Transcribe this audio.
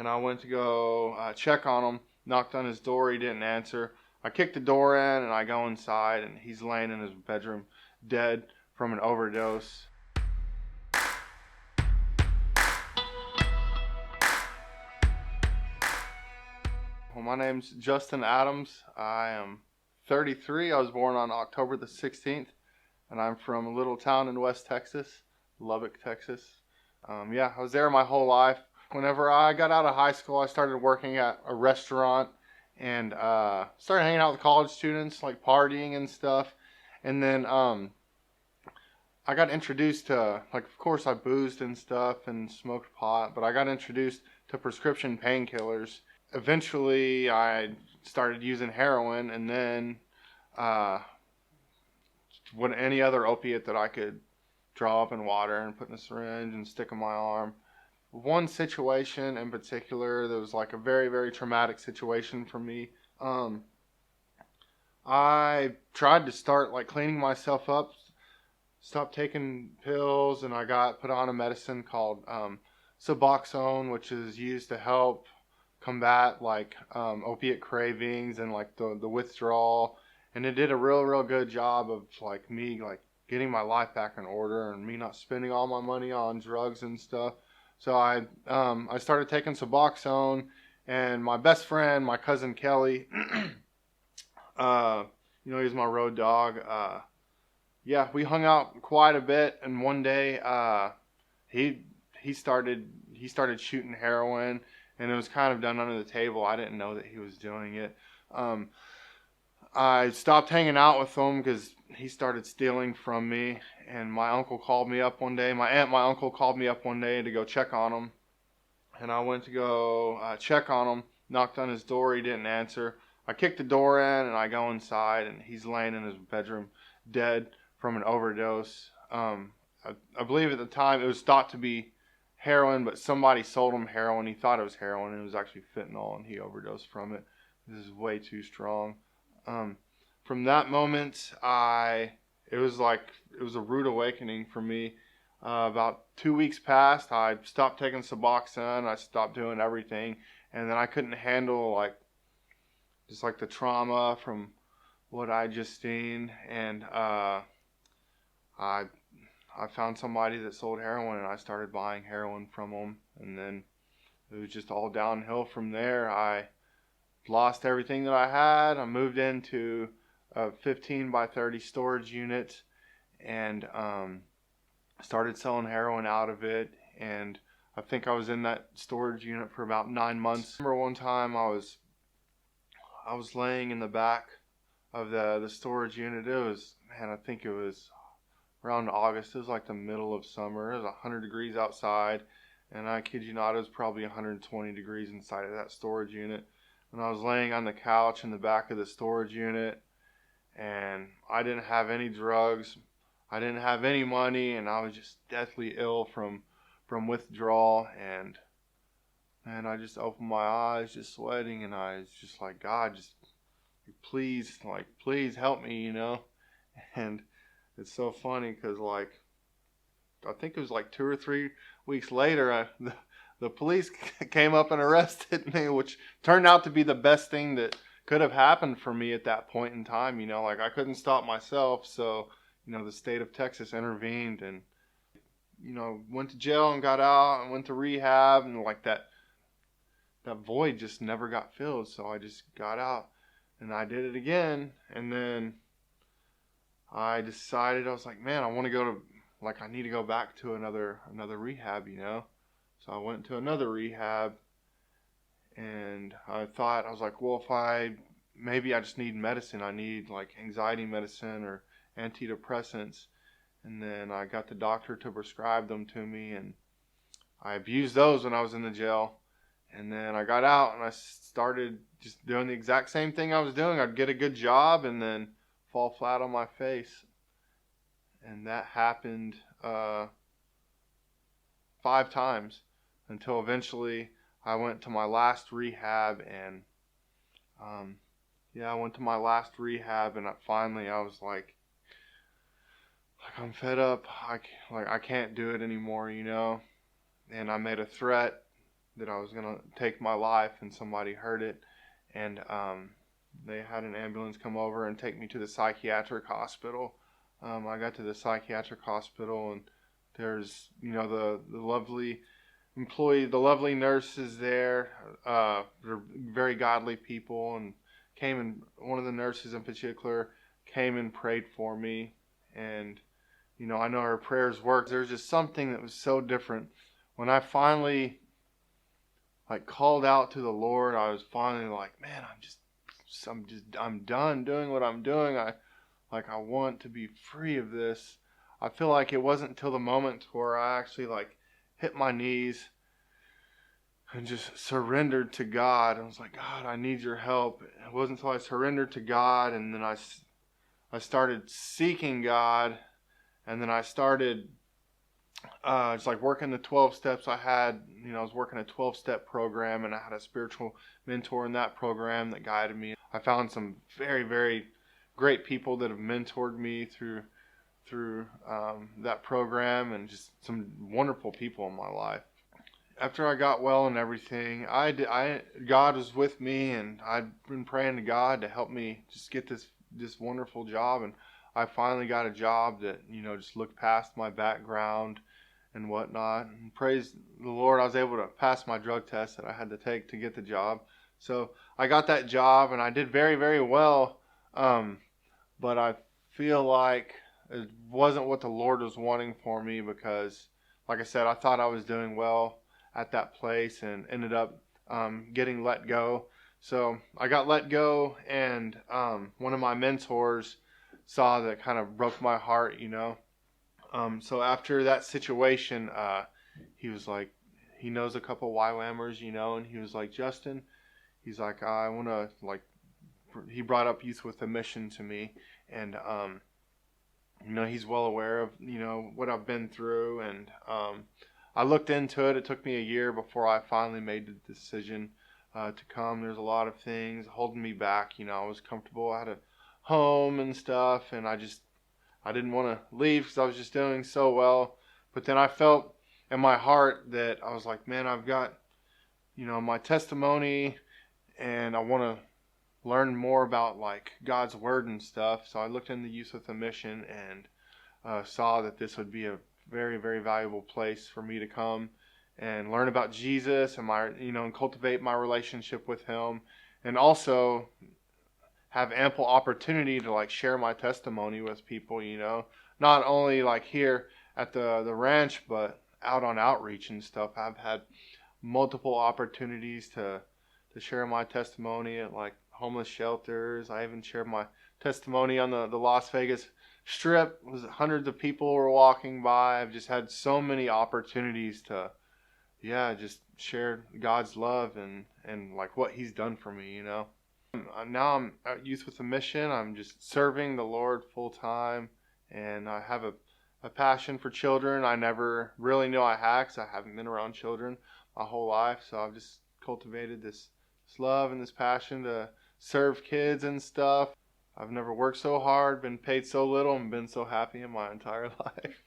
and I went to go check on him. Knocked on his door, he didn't answer. I kicked the door in, and I go inside, and he's laying in his bedroom dead from an overdose. Well, my name's Justin Adams. I am 33. I was born on October the 16th, and I'm from a little town in West Texas, Lubbock, Texas. I was there my whole life. Whenever I got out of high school, I started working at a restaurant and started hanging out with college students, like partying and stuff. And then I got introduced to, like, of course I boozed and stuff and smoked pot, but I got introduced to prescription painkillers. Eventually, I started using heroin, and then any other opiate that I could draw up in water and put in a syringe and stick in my arm. One situation in particular that was like a very, very traumatic situation for me. I tried to start like cleaning myself up, stopped taking pills, and I got put on a medicine called Suboxone, which is used to help combat like opiate cravings and like the withdrawal. And it did a real good job of like me like getting my life back in order and me not spending all my money on drugs and stuff. So I started taking Suboxone, and my best friend, my cousin Kelly, he's my road dog. We hung out quite a bit, and one day he started shooting heroin, and it was kind of done under the table. I didn't know that he was doing it. I stopped hanging out with him because he started stealing from me, and my uncle called me up one day. My uncle called me up one day to go check on him, and I went to go check on him. Knocked on his door, he didn't answer. I kicked the door in, and I go inside, and he's laying in his bedroom dead from an overdose. I believe at the time it was thought to be heroin, but somebody sold him heroin. He thought it was heroin, and it was actually fentanyl, and he overdosed from it. This is way too strong. From that moment, it was a rude awakening for me. About 2 weeks passed. I stopped taking Suboxone. I stopped doing everything, and then I couldn't handle the trauma from what I just seen, and I found somebody that sold heroin, and I started buying heroin from them, and then it was just all downhill from there. I lost everything that I had. I moved into a 15 by 30 storage unit, and started selling heroin out of it. And I think I was in that storage unit for about 9 months. I remember one time I was laying in the back of the storage unit. I think it was around August. It was like the middle of summer. It was 100 degrees outside, and I kid you not, it was probably 120 degrees inside of that storage unit. And I was laying on the couch in the back of the storage unit, and I didn't have any drugs. I didn't have any money, and I was just deathly ill from withdrawal. And I just opened my eyes, just sweating, and I was just like, God, just please help me, And it's so funny because I think it was 2 or 3 weeks later, the police came up and arrested me, which turned out to be the best thing that could have happened for me at that point in time. I couldn't stop myself, so the state of Texas intervened, and went to jail and got out and went to rehab, and that void just never got filled. So I just got out and I did it again, and then I decided, I was like, man, I want to go to I need to go back to another rehab, So I went to another rehab, and I was like, well, maybe I just need medicine. I need anxiety medicine or antidepressants. And then I got the doctor to prescribe them to me, and I abused those when I was in the jail. And then I got out, and I started just doing the exact same thing I was doing. I'd get a good job and then fall flat on my face. And that happened 5 times until eventually I went to my last rehab, and I went to my last rehab, and finally I was like I'm fed up. I can't do it anymore, And I made a threat that I was going to take my life, and somebody heard it, and they had an ambulance come over and take me to the psychiatric hospital. I got to the psychiatric hospital, and there's, the lovely employee, the lovely nurses there. They're very godly people, and one of the nurses in particular came and prayed for me, and I know her prayers worked. There's just something that was so different when I finally called out to the Lord. I was finally like, man, I'm done doing what I'm doing. I want to be free of this. I feel like it wasn't until the moment where I actually hit my knees and just surrendered to God. I was like, God, I need your help. It wasn't until I surrendered to God, and then I started seeking God, and then I started just working the 12 steps. I was working a 12-step program, and I had a spiritual mentor in that program that guided me. I found some very, very great people that have mentored me through that program, and just some wonderful people in my life. After I got well and everything, God was with me, and I'd been praying to God to help me just get this wonderful job, and I finally got a job that just looked past my background and whatnot. And praise the Lord, I was able to pass my drug test that I had to take to get the job. So I got that job, and I did very, very well. But I feel like it wasn't what the Lord was wanting for me, because, like I said, I thought I was doing well at that place, and ended up getting let go. So I got let go, and one of my mentors saw that, kind of broke my heart, So after that situation, he was like, he knows a couple YWAMers, and he was like, Justin, he's like, I want to, he brought up Youth with a Mission to me, and he's well aware of what I've been through, and I looked into it. It took me a year before I finally made the decision to come. There's a lot of things holding me back. I was comfortable. I had a home and stuff, and I didn't want to leave because I was just doing so well. But then I felt in my heart that I was like, man, I've got my testimony, and I want to learn more about God's Word and stuff. So I looked into Youth with a Mission, and saw that this would be a very, very valuable place for me to come and learn about Jesus, and and cultivate my relationship with Him, and also have ample opportunity to share my testimony with people, not only here at the ranch, but out on outreach and stuff. I've had multiple opportunities to share my testimony at homeless shelters. I even shared my testimony on the Las Vegas Strip. Hundreds of people were walking by. I've just had so many opportunities to just share God's love and what He's done for me. Now I'm at Youth with a Mission. I'm just serving the Lord full time, and I have a passion for children. I never really knew I had, because I haven't been around children my whole life. So I've just cultivated this love and this passion to serve kids and stuff. I've never worked so hard, been paid so little, and been so happy in my entire life.